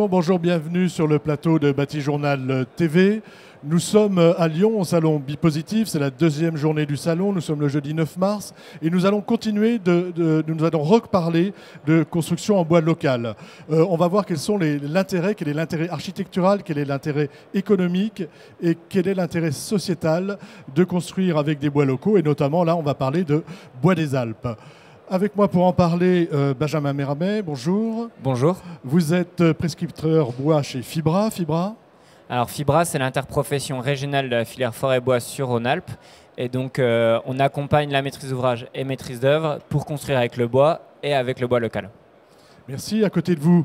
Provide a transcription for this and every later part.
Bonjour, bienvenue sur le plateau de Batijournal TV. Nous sommes à Lyon au salon Bipositif, c'est la deuxième journée du salon, nous sommes le jeudi 9 mars et nous allons continuer, nous allons reparler de construction en bois local. On va voir quel est l'intérêt architectural, quel est l'intérêt économique et quel est l'intérêt sociétal de construire avec des bois locaux et notamment là on va parler de bois des Alpes. Avec moi pour en parler, Benjamin Mermet, bonjour. Bonjour. Vous êtes prescripteur bois chez Fibra. Alors Fibra, c'est l'interprofession régionale de la filière forêt-bois sur Rhône-Alpes. Et donc on accompagne la maîtrise d'ouvrage et maîtrise d'œuvre pour construire avec le bois et avec le bois local. Merci. À côté de vous,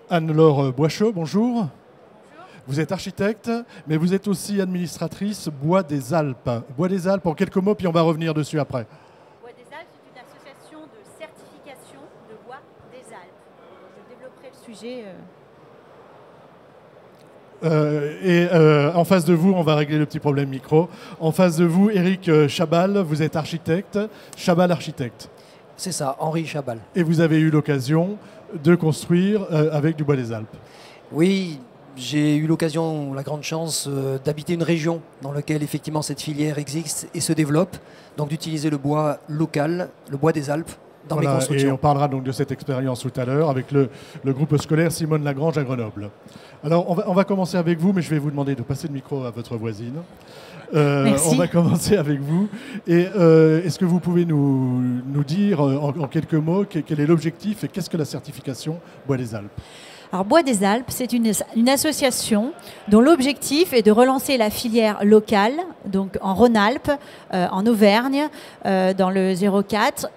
Anne-Laure Boischaud, bonjour. Bonjour. Vous êtes architecte, mais vous êtes aussi administratrice Bois des Alpes. Bois des Alpes, en quelques mots, puis on va revenir dessus après. Sujet. En face de vous, on va régler le petit problème micro. En face de vous, Éric Chabal, vous êtes architecte, Chabal architecte. C'est ça, Henri Chabal. Et vous avez eu l'occasion de construire avec du bois des Alpes. Oui, j'ai eu l'occasion, la grande chance d'habiter une région dans laquelle effectivement cette filière existe et se développe, donc d'utiliser le bois local, le bois des Alpes, dans mes constructions. Et on parlera donc de cette expérience tout à l'heure avec le groupe scolaire Simone Lagrange à Grenoble. Alors on va commencer avec vous, mais je vais vous demander de passer le micro à votre voisine. Merci. On va commencer avec vous. Et est-ce que vous pouvez nous dire en quelques mots quel est l'objectif et qu'est-ce que la certification Bois des Alpes ? Alors Bois des Alpes, c'est une association dont l'objectif est de relancer la filière locale, donc en Rhône-Alpes, en Auvergne, dans le 04.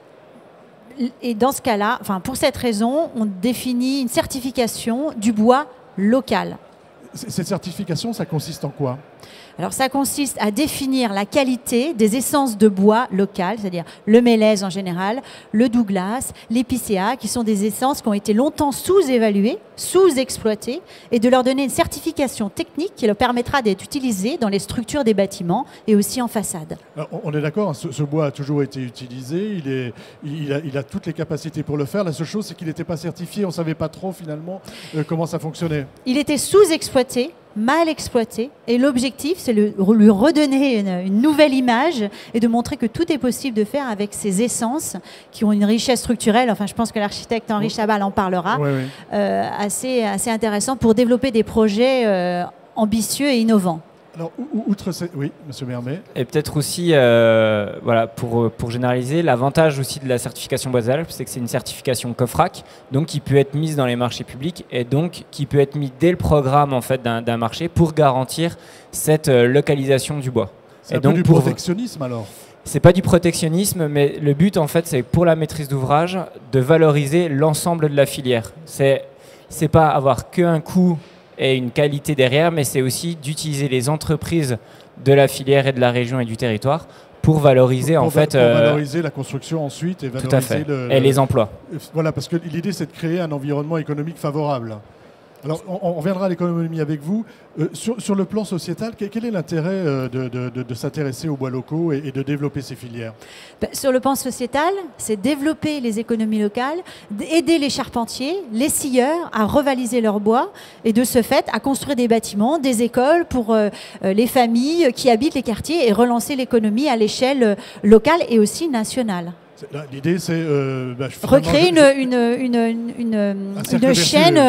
Et dans ce cas-là, pour cette raison, on définit une certification du bois local. Cette certification, ça consiste en quoi ? Alors ça consiste à définir la qualité des essences de bois locales, c'est-à-dire le mélèze en général, le Douglas, l'épicéa, qui sont des essences qui ont été longtemps sous-évaluées, sous-exploitées, et de leur donner une certification technique qui leur permettra d'être utilisée dans les structures des bâtiments et aussi en façade. Alors, on est d'accord, ce bois a toujours été utilisé, il a toutes les capacités pour le faire. La seule chose, c'est qu'il n'était pas certifié, on ne savait pas trop finalement comment ça fonctionnait. Il était sous-exploité, mal exploité, et l'objectif c'est de lui redonner une nouvelle image et de montrer que tout est possible de faire avec ces essences qui ont une richesse structurelle, je pense que l'architecte Henri Chabal en parlera, assez intéressant pour développer des projets ambitieux et innovants. Alors, oui, monsieur Mermet. Et peut-être aussi, pour généraliser, l'avantage aussi de la certification Bois des Alpes, c'est que c'est une certification COFRAC, donc qui peut être mise dans les marchés publics et donc qui peut être mise dès le programme en fait, d'un marché pour garantir cette localisation du bois. C'est un peu du protectionnisme alors ? C'est pas du protectionnisme, mais le but en fait, c'est pour la maîtrise d'ouvrage de valoriser l'ensemble de la filière. C'est pas avoir qu'un coût et une qualité derrière, mais c'est aussi d'utiliser les entreprises de la filière et de la région et du territoire pour valoriser pour valoriser la construction ensuite et valoriser et les emplois. Voilà, parce que l'idée c'est de créer un environnement économique favorable. Alors, on reviendra à l'économie avec vous. Sur le plan sociétal, quel est l'intérêt de s'intéresser aux bois locaux et de développer ces filières ? Sur le plan sociétal, c'est développer les économies locales, aider les charpentiers, les scieurs à revaliser leur bois et de ce fait à construire des bâtiments, des écoles pour les familles qui habitent les quartiers et relancer l'économie à l'échelle locale et aussi nationale. L'idée, c'est recréer une chaîne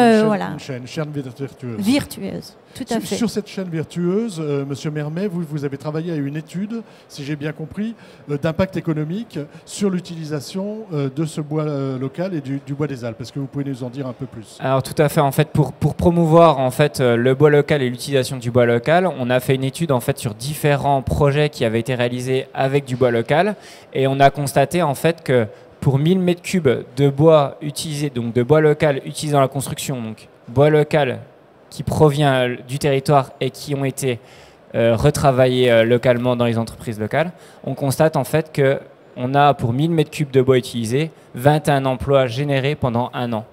virtueuse. Tout à fait. Sur cette chaîne virtueuse, monsieur Mermet, vous avez travaillé à une étude, si j'ai bien compris, d'impact économique sur l'utilisation de ce bois local et du bois des Alpes. Est-ce que vous pouvez nous en dire un peu plus ? Alors tout à fait. En fait, pour promouvoir en fait le bois local et l'utilisation du bois local, on a fait une étude en fait sur différents projets qui avaient été réalisés avec du bois local et on a constaté en fait que pour 1000 m3 de bois utilisé, donc de bois local utilisé dans la construction, donc bois local qui provient du territoire et qui ont été retravaillés localement dans les entreprises locales, on constate en fait qu'on a pour 1000 m3 de bois utilisés 21 emplois générés pendant un an.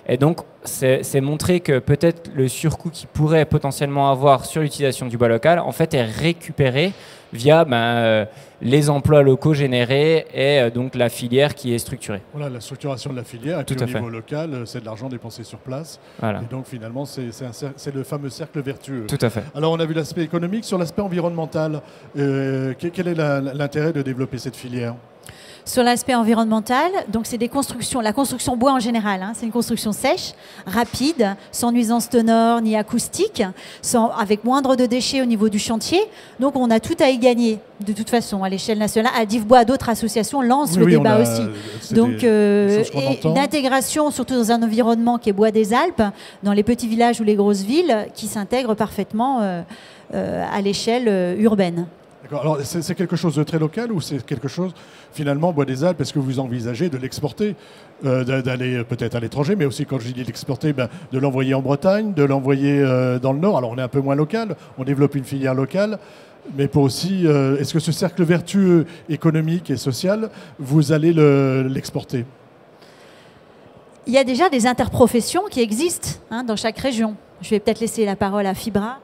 Et donc, c'est montrer que peut-être le surcoût qu'il pourrait potentiellement avoir sur l'utilisation du bois local, en fait, est récupéré via les emplois locaux générés et donc la filière qui est structurée. Voilà, la structuration de la filière, et puis au niveau local, c'est de l'argent dépensé sur place. Voilà. Et donc, finalement, c'est le fameux cercle vertueux. Tout à fait. Alors, on a vu l'aspect économique. Sur l'aspect environnemental, quel est l'intérêt de développer cette filière ? Sur l'aspect environnemental, donc c'est des constructions, la construction bois en général, hein, c'est une construction sèche, rapide, sans nuisance sonore ni acoustique, avec moindre de déchets au niveau du chantier. Donc on a tout à y gagner de toute façon à l'échelle nationale. Adivbois, d'autres associations lancent le débat aussi. Donc une intégration, surtout dans un environnement qui est Bois des Alpes, dans les petits villages ou les grosses villes, qui s'intègrent parfaitement à l'échelle urbaine. Alors, c'est quelque chose de très local ou c'est quelque chose, finalement, Bois des Alpes, est-ce que vous envisagez de l'exporter, d'aller peut-être à l'étranger, mais aussi, quand je dis l'exporter, de l'envoyer en Bretagne, de l'envoyer dans le Nord? Alors, on est un peu moins local, on développe une filière locale, mais pour aussi, est-ce que ce cercle vertueux économique et social, vous allez l'exporter? Il y a déjà des interprofessions qui existent dans chaque région. Je vais peut-être laisser la parole à Fibra.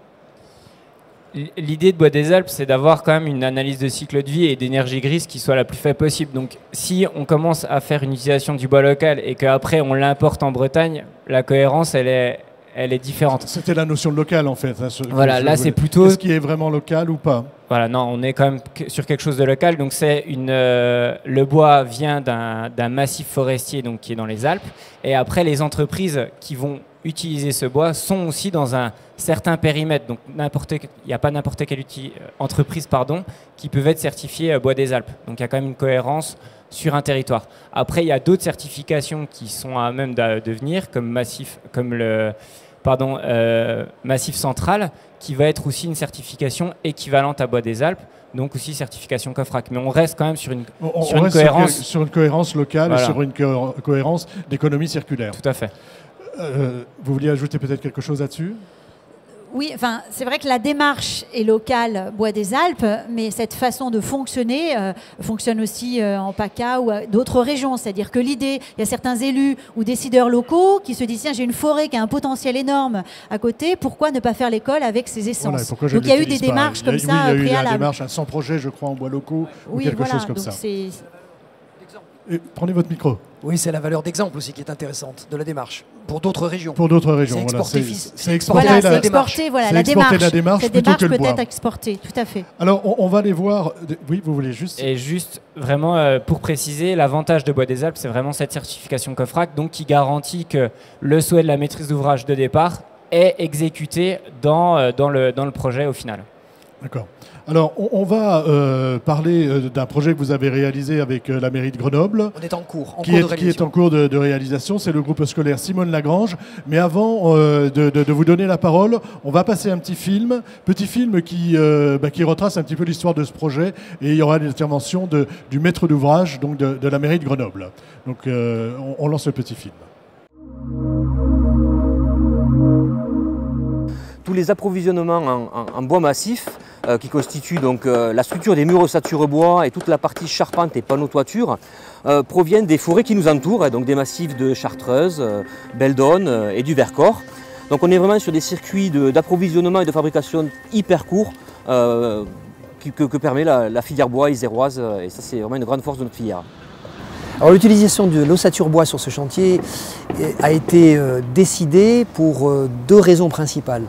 L'idée de Bois des Alpes, c'est d'avoir quand même une analyse de cycle de vie et d'énergie grise qui soit la plus faible possible. Donc, si on commence à faire une utilisation du bois local et qu'après on l'importe en Bretagne, la cohérence, elle est différente. C'était la notion de local, en fait. Voilà, là, c'est plutôt... Est-ce qu'il est vraiment local ou pas? Voilà, non, on est quand même sur quelque chose de local. Donc, le bois vient d'un massif forestier donc, qui est dans les Alpes. Et après, les entreprises qui vont utiliser ce bois sont aussi dans un certain périmètre. Donc, il n'y a pas n'importe quelle entreprise qui peut être certifiée Bois des Alpes. Donc, il y a quand même une cohérence sur un territoire. Après, il y a d'autres certifications qui sont à même de venir, comme Massif Central, qui va être aussi une certification équivalente à Bois des Alpes, donc aussi certification COFRAC. Mais on reste quand même sur une cohérence. Sur une cohérence locale, voilà. Et sur une cohérence d'économie circulaire. Tout à fait. Vous vouliez ajouter peut-être quelque chose là-dessus ? Oui, enfin, c'est vrai que la démarche est locale Bois des Alpes, mais cette façon de fonctionner fonctionne aussi en PACA ou d'autres régions. C'est-à-dire que l'idée, il y a certains élus ou décideurs locaux qui se disent tiens, j'ai une forêt qui a un potentiel énorme à côté, pourquoi ne pas faire l'école avec ses essences? Voilà, donc il y a eu des démarches comme ça préalables. Il y a eu une démarche, 100 projets, je crois, en bois locaux ou quelque chose comme ça. Prenez votre micro. Oui, c'est la valeur d'exemple aussi qui est intéressante de la démarche. Pour d'autres régions. Pour d'autres régions, c'est exporter la démarche. La démarche cette démarche peut être exportée, tout à fait. Alors, on va aller voir... Oui, vous voulez juste... Et juste, vraiment, pour préciser, l'avantage de Bois des Alpes, c'est vraiment cette certification COFRAC, donc qui garantit que le souhait de la maîtrise d'ouvrage de départ est exécuté dans le projet au final. D'accord. Alors, on va parler d'un projet que vous avez réalisé avec la mairie de Grenoble. On est en cours, qui est en cours de réalisation. C'est le groupe scolaire Simone Lagrange. Mais avant de vous donner la parole, on va passer un petit film qui retrace un petit peu l'histoire de ce projet. Et il y aura l'intervention du maître d'ouvrage donc de la mairie de Grenoble. Donc, on lance le petit film. Tous les approvisionnements en bois massif qui constituent donc la structure des murs ossature bois et toute la partie charpente et panneaux toiture proviennent des forêts qui nous entourent, donc des massifs de Chartreuse, Beldonne et du Vercors. Donc on est vraiment sur des circuits d'approvisionnement et de fabrication hyper courts que permet la filière bois iséroise, et ça c'est vraiment une grande force de notre filière. Alors l'utilisation de l'ossature bois sur ce chantier a été décidée pour deux raisons principales.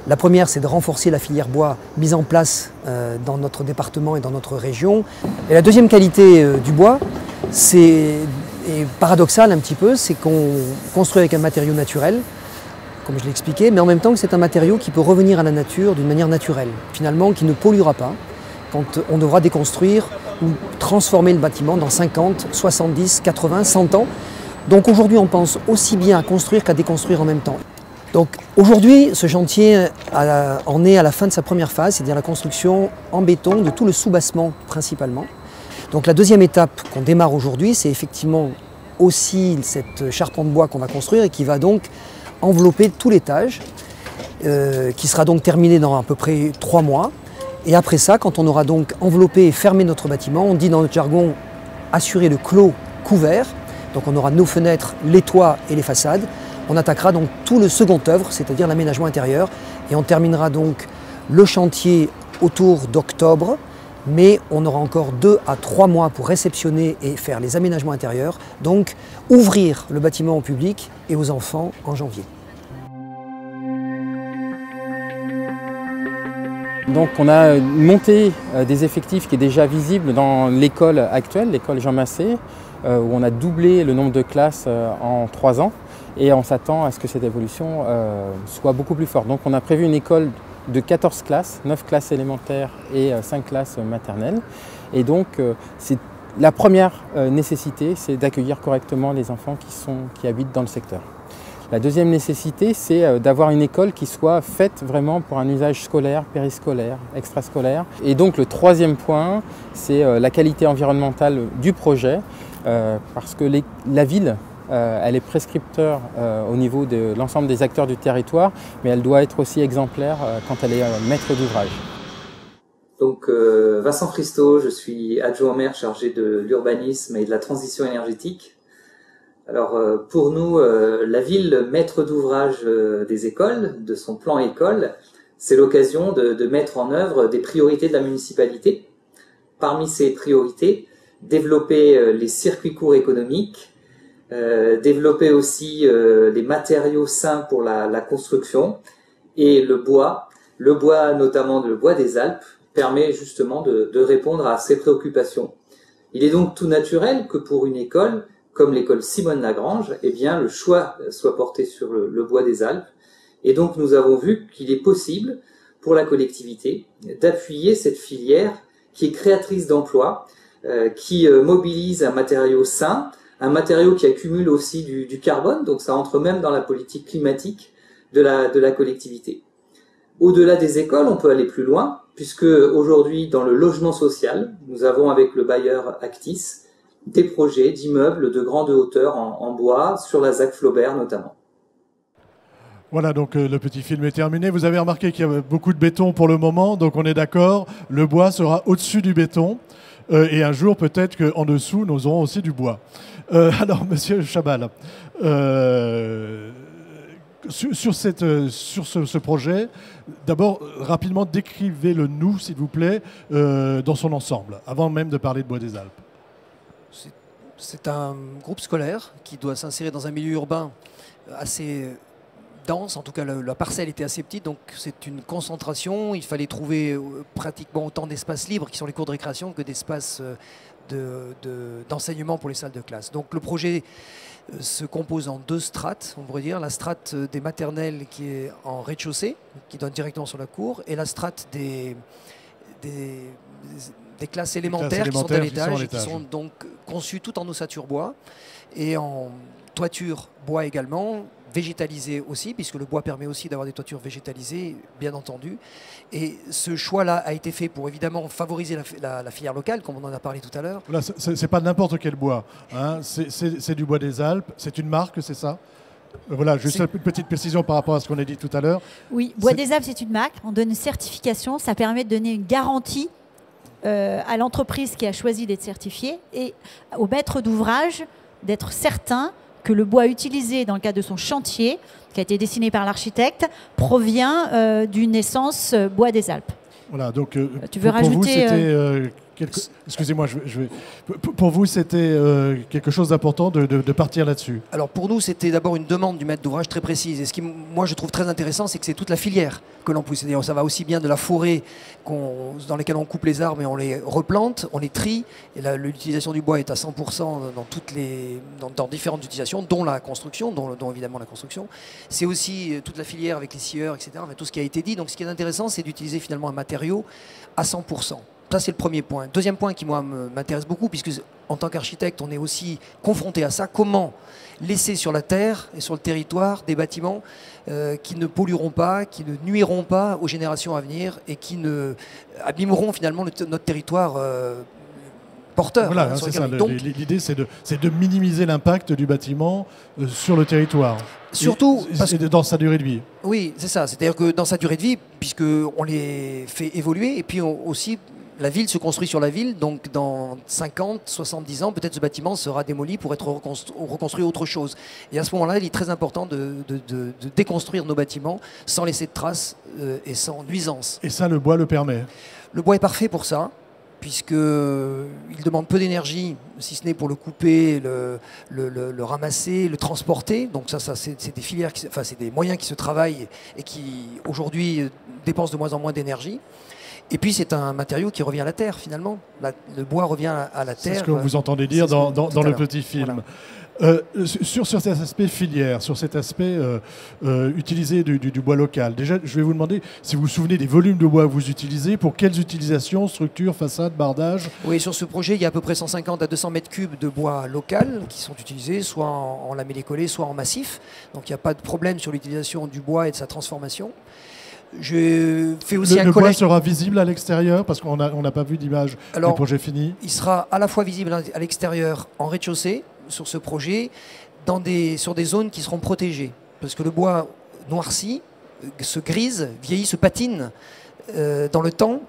La première, c'est de renforcer la filière bois mise en place dans notre département et dans notre région. Et la deuxième qualité du bois, c'est paradoxal un petit peu, c'est qu'on construit avec un matériau naturel, comme je l'ai expliqué, mais en même temps que c'est un matériau qui peut revenir à la nature d'une manière naturelle, finalement qui ne polluera pas quand on devra déconstruire ou transformer le bâtiment dans 50, 70, 80, 100 ans. Donc aujourd'hui, on pense aussi bien à construire qu'à déconstruire en même temps. Donc aujourd'hui, ce chantier en est à la fin de sa première phase, c'est-à-dire la construction en béton de tout le soubassement principalement. Donc la deuxième étape qu'on démarre aujourd'hui, c'est effectivement aussi cette charpente de bois qu'on va construire et qui va donc envelopper tout l'étage, qui sera donc terminé dans à peu près 3 mois. Et après ça, quand on aura donc enveloppé et fermé notre bâtiment, on dit dans notre jargon assurer le clos couvert. Donc on aura nos fenêtres, les toits et les façades. On attaquera donc tout le second œuvre, c'est-à-dire l'aménagement intérieur. Et on terminera donc le chantier autour d'octobre. Mais on aura encore 2 à 3 mois pour réceptionner et faire les aménagements intérieurs. Donc ouvrir le bâtiment au public et aux enfants en janvier. Donc on a monté des effectifs qui est déjà visible dans l'école actuelle, l'école Jean Massé, où on a doublé le nombre de classes en 3 ans et on s'attend à ce que cette évolution soit beaucoup plus forte. Donc on a prévu une école de 14 classes, 9 classes élémentaires et 5 classes maternelles. Et donc la première nécessité, c'est d'accueillir correctement les enfants qui habitent dans le secteur. La deuxième nécessité, c'est d'avoir une école qui soit faite vraiment pour un usage scolaire, périscolaire, extrascolaire. Et donc le troisième point, c'est la qualité environnementale du projet, parce que la ville, elle est prescripteur au niveau de l'ensemble des acteurs du territoire, mais elle doit être aussi exemplaire quand elle est maître d'ouvrage. Donc Vincent Christo, je suis adjoint au maire chargé de l'urbanisme et de la transition énergétique. Alors pour nous, la ville maître d'ouvrage des écoles, de son plan école, c'est l'occasion de mettre en œuvre des priorités de la municipalité. Parmi ces priorités, développer les circuits courts économiques, développer aussi les matériaux sains pour la construction et le bois notamment le bois des Alpes, permet justement de répondre à ces préoccupations. Il est donc tout naturel que pour une école, comme l'école Simone Lagrange, eh bien, le choix soit porté sur le bois des Alpes. Et donc, nous avons vu qu'il est possible pour la collectivité d'appuyer cette filière qui est créatrice d'emplois, qui mobilise un matériau sain, un matériau qui accumule aussi du carbone, donc ça entre même dans la politique climatique de la collectivité. Au-delà des écoles, on peut aller plus loin, puisque aujourd'hui, dans le logement social, nous avons avec le bailleur Actis des projets d'immeubles de grande hauteur en bois, sur la ZAC Flaubert notamment. Voilà, donc le petit film est terminé. Vous avez remarqué qu'il y a beaucoup de béton pour le moment, donc on est d'accord, le bois sera au-dessus du béton, et un jour peut-être qu'en dessous, nous aurons aussi du bois. Alors, Monsieur Chabal, sur ce projet, d'abord, rapidement, décrivez-le nous, s'il vous plaît, dans son ensemble, avant même de parler de Bois des Alpes. C'est un groupe scolaire qui doit s'insérer dans un milieu urbain assez dense. En tout cas, la parcelle était assez petite, donc c'est une concentration. Il fallait trouver pratiquement autant d'espaces libres qui sont les cours de récréation que d'espaces d'enseignement pour les salles de classe. Donc le projet se compose en 2 strates, on pourrait dire. La strate des maternelles qui est en rez-de-chaussée, qui donne directement sur la cour, et la strate des classes élémentaires qui sont à l'étage et qui sont donc conçues tout en ossature bois et en toiture bois également, végétalisée aussi, puisque le bois permet aussi d'avoir des toitures végétalisées, bien entendu. Et ce choix-là a été fait pour évidemment favoriser la filière locale, comme on en a parlé tout à l'heure. Voilà, c'est pas n'importe quel bois, hein. C'est du bois des Alpes, c'est une marque, c'est ça? Voilà, juste une petite précision par rapport à ce qu'on a dit tout à l'heure. Oui, Bois des Alpes, c'est une marque, on donne une certification, ça permet de donner une garantie à l'entreprise qui a choisi d'être certifiée et au maître d'ouvrage d'être certain que le bois utilisé dans le cadre de son chantier, qui a été dessiné par l'architecte, provient d'une essence Bois des Alpes. Voilà, donc tu veux rajouter vous, c'était excusez-moi, pour vous, c'était quelque chose d'important de partir là-dessus. Alors pour nous, c'était d'abord une demande du maître d'ouvrage très précise. Et ce qui, moi, je trouve très intéressant, c'est que c'est toute la filière que l'on pousse. C'est-à-dire, ça va aussi bien de la forêt dans laquelle on coupe les arbres et on les replante, on les trie. Et l'utilisation du bois est à 100% dans différentes utilisations, dont la construction, dont évidemment la construction. C'est aussi toute la filière avec les scieurs, etc. Enfin, tout ce qui a été dit. Donc ce qui est intéressant, c'est d'utiliser finalement un matériau à 100%. Ça, c'est le premier point. Deuxième point qui, moi, m'intéresse beaucoup, puisque en tant qu'architecte, on est aussi confronté à ça. Comment laisser sur la terre et sur le territoire des bâtiments qui ne pollueront pas, qui ne nuiront pas aux générations à venir et qui ne abîmeront finalement notre territoire porteur. Voilà, c'est ça. L'idée, c'est de minimiser l'impact du bâtiment sur le territoire. Surtout dans sa durée de vie. Oui, c'est ça. C'est-à-dire que dans sa durée de vie, puisqu'on les fait évoluer, et puis aussi, la ville se construit sur la ville, donc dans 50, 70 ans, peut-être ce bâtiment sera démoli pour être reconstruit autre chose. Et à ce moment-là, il est très important de déconstruire nos bâtiments sans laisser de traces et sans nuisance. Et ça, le bois le permet. Le bois est parfait pour ça, puisqu'il demande peu d'énergie, si ce n'est pour le couper, le ramasser, le transporter. Donc ça c'est des filières, c'est des moyens qui se travaillent et qui aujourd'hui dépensent de moins en moins d'énergie. Et puis c'est un matériau qui revient à la terre finalement. Le bois revient à la terre. C'est ce que vous entendez dire dans le petit film. Voilà. Sur cet aspect filière, sur cet aspect utilisé du bois local, déjà je vais vous demander si vous vous souvenez des volumes de bois que vous utilisez, pour quelles utilisations, structures, façades, bardages. Oui, sur ce projet, il y a à peu près 150 à 200 mètres cubes de bois local qui sont utilisés, soit en lamellé-collé, soit en massif. Donc il n'y a pas de problème sur l'utilisation du bois et de sa transformation. Je fais aussi le bois sera visible à l'extérieur parce qu'on n'a pas vu d'image du projet fini. Il sera à la fois visible à l'extérieur en rez-de-chaussée sur ce projet, sur des zones qui seront protégées. Parce que le bois noircit, se grise, vieillit, se patine dans le temps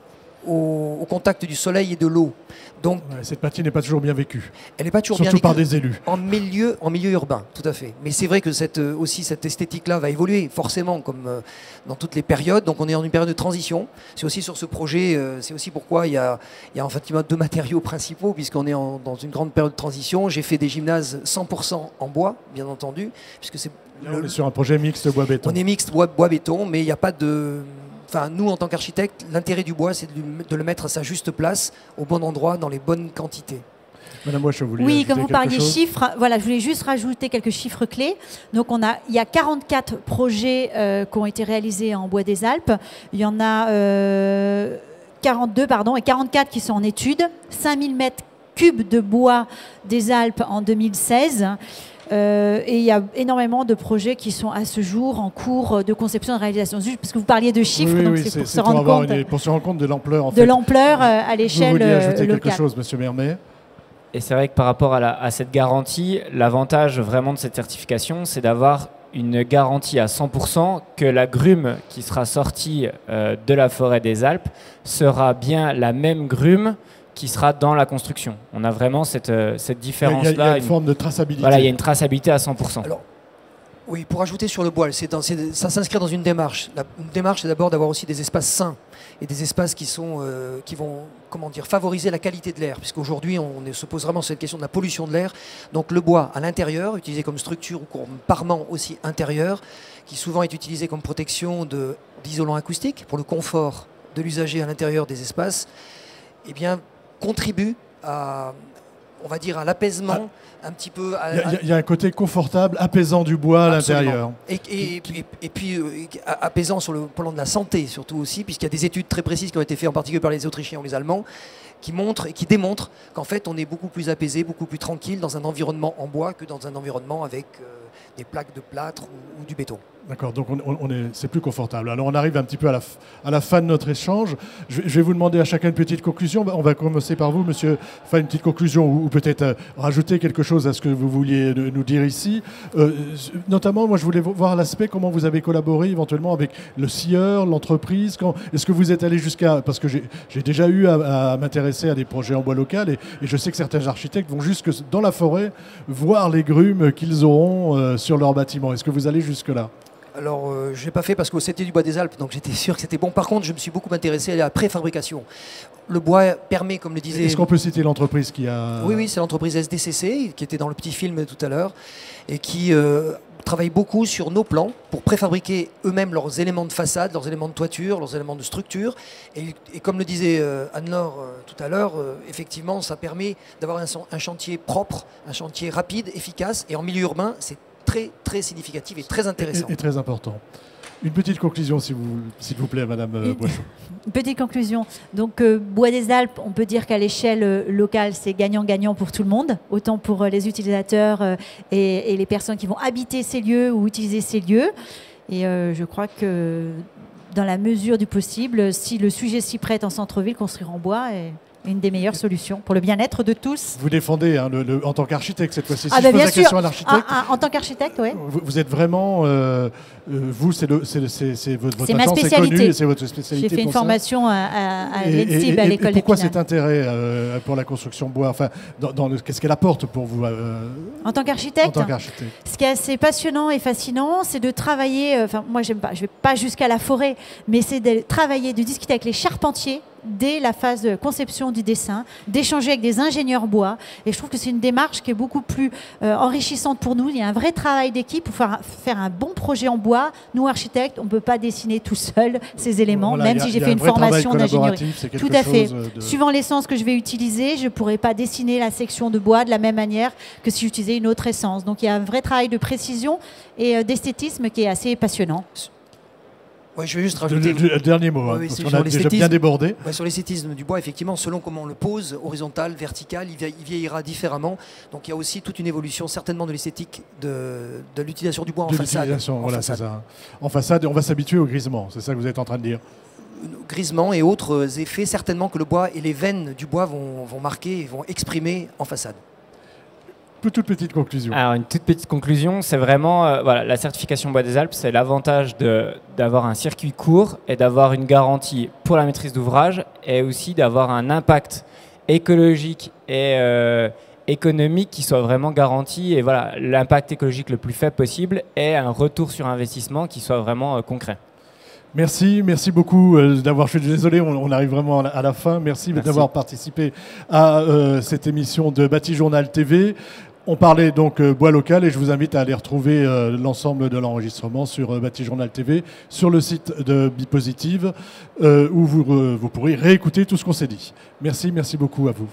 au contact du soleil et de l'eau. Donc, cette patine n'est pas toujours bien vécue. Elle n'est pas toujours surtout bien vécue. Par des élus. En milieu urbain, tout à fait. Mais c'est vrai que cette esthétique-là va évoluer forcément, comme dans toutes les périodes. Donc on est en une période de transition. C'est aussi sur ce projet, c'est aussi pourquoi il y a en fait deux matériaux principaux, puisqu'on est dans une grande période de transition. J'ai fait des gymnases 100% en bois, bien entendu, puisque c'est. On est sur un projet mixte bois-béton. On est mixte bois-béton, mais il n'y a pas de. Enfin, nous, en tant qu'architectes, l'intérêt du bois, c'est de le mettre à sa juste place, au bon endroit, dans les bonnes quantités. Madame Bois, oui, comme vous parliez chiffres, voilà, je voulais juste rajouter quelques chiffres clés. Donc, il y a 44 projets qui ont été réalisés en bois des Alpes. Il y en a 42, et 44 qui sont en étude. 5000 mètres cubes de bois des Alpes en 2016. Et il y a énormément de projets qui sont à ce jour en cours de conception et de réalisation. Juste parce que vous parliez de chiffres, donc c'est pour se rendre compte de l'ampleur. De l'ampleur à l'échelle locale. Vous vouliez ajouter quelque chose, Monsieur Mermet ? Et c'est vrai que par rapport à cette garantie, l'avantage vraiment de cette certification, c'est d'avoir une garantie à 100% que la grume qui sera sortie de la forêt des Alpes sera bien la même grume qui sera dans la construction. On a vraiment cette différence-là. Il y a une forme de traçabilité. Voilà, il y a une traçabilité à 100%. Alors, oui, pour ajouter sur le bois, ça s'inscrit dans une démarche. Une démarche, c'est d'abord d'avoir aussi des espaces sains et des espaces qui vont favoriser la qualité de l'air. Puisqu'aujourd'hui, on se pose vraiment cette question de la pollution de l'air. Donc le bois à l'intérieur, utilisé comme structure ou comme parement aussi intérieur, qui souvent est utilisé comme protection d'isolant acoustique pour le confort de l'usager à l'intérieur des espaces, eh bien, contribue à l'apaisement un petit peu. Il y a un côté confortable, apaisant du bois à l'intérieur. Et puis apaisant sur le plan de la santé surtout aussi, puisqu'il y a des études très précises qui ont été faites en particulier par les Autrichiens ou les Allemands, qui montrent et qui démontrent qu'en fait on est beaucoup plus apaisé, beaucoup plus tranquille dans un environnement en bois que dans un environnement avec des plaques de plâtre ou du béton. D'accord, donc c'est plus confortable. Alors on arrive un petit peu à la fin de notre échange. Je vais vous demander à chacun une petite conclusion. On va commencer par vous, monsieur, faire une petite conclusion ou peut-être rajouter quelque chose à ce que vous vouliez nous dire ici. Notamment, moi je voulais voir l'aspect, comment vous avez collaboré éventuellement avec le scieur, l'entreprise. Est-ce que vous êtes allé jusqu'à... Parce que j'ai déjà eu à m'intéresser à des projets en bois local et je sais que certains architectes vont jusque dans la forêt voir les grumes qu'ils auront sur leur bâtiment. Est-ce que vous allez jusque-là ? Alors, je n'ai pas fait parce que c'était du bois des Alpes, donc j'étais sûr que c'était bon. Par contre, je me suis beaucoup intéressé à la préfabrication. Le bois permet, comme le disait... Est-ce qu'on peut citer l'entreprise qui a... Oui, c'est l'entreprise SDCC, qui était dans le petit film tout à l'heure, et qui travaille beaucoup sur nos plans pour préfabriquer eux-mêmes leurs éléments de façade, leurs éléments de toiture, leurs éléments de structure. Et comme le disait Anne-Laure tout à l'heure, effectivement, ça permet d'avoir un chantier propre, un chantier rapide, efficace, et en milieu urbain, c'est très, très significatif et très intéressant. Et très important. Une petite conclusion, s'il vous plaît, Madame Boisseau. Une petite conclusion. Donc, Bois des Alpes, on peut dire qu'à l'échelle locale, c'est gagnant-gagnant pour tout le monde, autant pour les utilisateurs et les personnes qui vont habiter ces lieux ou utiliser ces lieux. Et je crois que dans la mesure du possible, si le sujet s'y prête en centre-ville, construire en bois une des meilleures solutions pour le bien-être de tous. Vous défendez hein, en tant qu'architecte cette fois-ci. Si Ah je ben pose bien la sûr. question à l'architecte, En tant qu'architecte, oui. vous êtes vraiment, vous c'est votre C'est ma agence est spécialité. connue et c'est votre spécialité. J'ai fait une pour ça. formation à l'ENSTIB, à l'école Et pourquoi d'Épinal. cet intérêt pour la construction bois, enfin, qu'est-ce qu'elle apporte pour vous En tant qu'architecte, en tant qu'architecte? Ce qui est assez passionnant et fascinant, c'est de travailler, enfin moi j'aime pas, je vais pas jusqu'à la forêt, mais c'est de travailler, de discuter avec les charpentiers dès la phase de conception du dessin, d'échanger avec des ingénieurs bois. Et je trouve que c'est une démarche qui est beaucoup plus enrichissante pour nous. Il y a un vrai travail d'équipe pour faire un bon projet en bois. Nous, architectes, on ne peut pas dessiner tout seul ces éléments, Voilà, même si j'ai fait une formation d'ingénierie. Tout à fait. Suivant l'essence que je vais utiliser, je ne pourrais pas dessiner la section de bois de la même manière que si j'utilisais une autre essence. Donc il y a un vrai travail de précision et d'esthétisme qui est assez passionnant. Ouais, je vais juste rajouter. Le dernier mot, oui, parce qu'on a déjà bien débordé. Ouais, sur l'esthétisme du bois, effectivement, selon comment on le pose, horizontal, vertical, il vieillira différemment. Donc il y a aussi toute une évolution certainement de l'esthétique de l'utilisation du bois en façade. Voilà, c'est ça. En façade, on va s'habituer au grisement, c'est ça que vous êtes en train de dire. Grisement et autres effets, certainement que le bois et les veines du bois vont marquer et vont exprimer en façade. Toute petite conclusion. Alors, une toute petite conclusion, c'est vraiment voilà, la certification Bois des Alpes, c'est l'avantage d'avoir un circuit court et d'avoir une garantie pour la maîtrise d'ouvrage et aussi d'avoir un impact écologique et économique qui soit vraiment garanti et voilà, l'impact écologique le plus faible possible et un retour sur investissement qui soit vraiment concret. Merci beaucoup d'avoir fait. Désolé, on arrive vraiment à la fin. Merci. D'avoir participé à cette émission de Bâti Journal TV. On parlait donc bois local et je vous invite à aller retrouver l'ensemble de l'enregistrement sur Bâti Journal TV, sur le site de Bipositive, où vous pourrez réécouter tout ce qu'on s'est dit. Merci beaucoup à vous.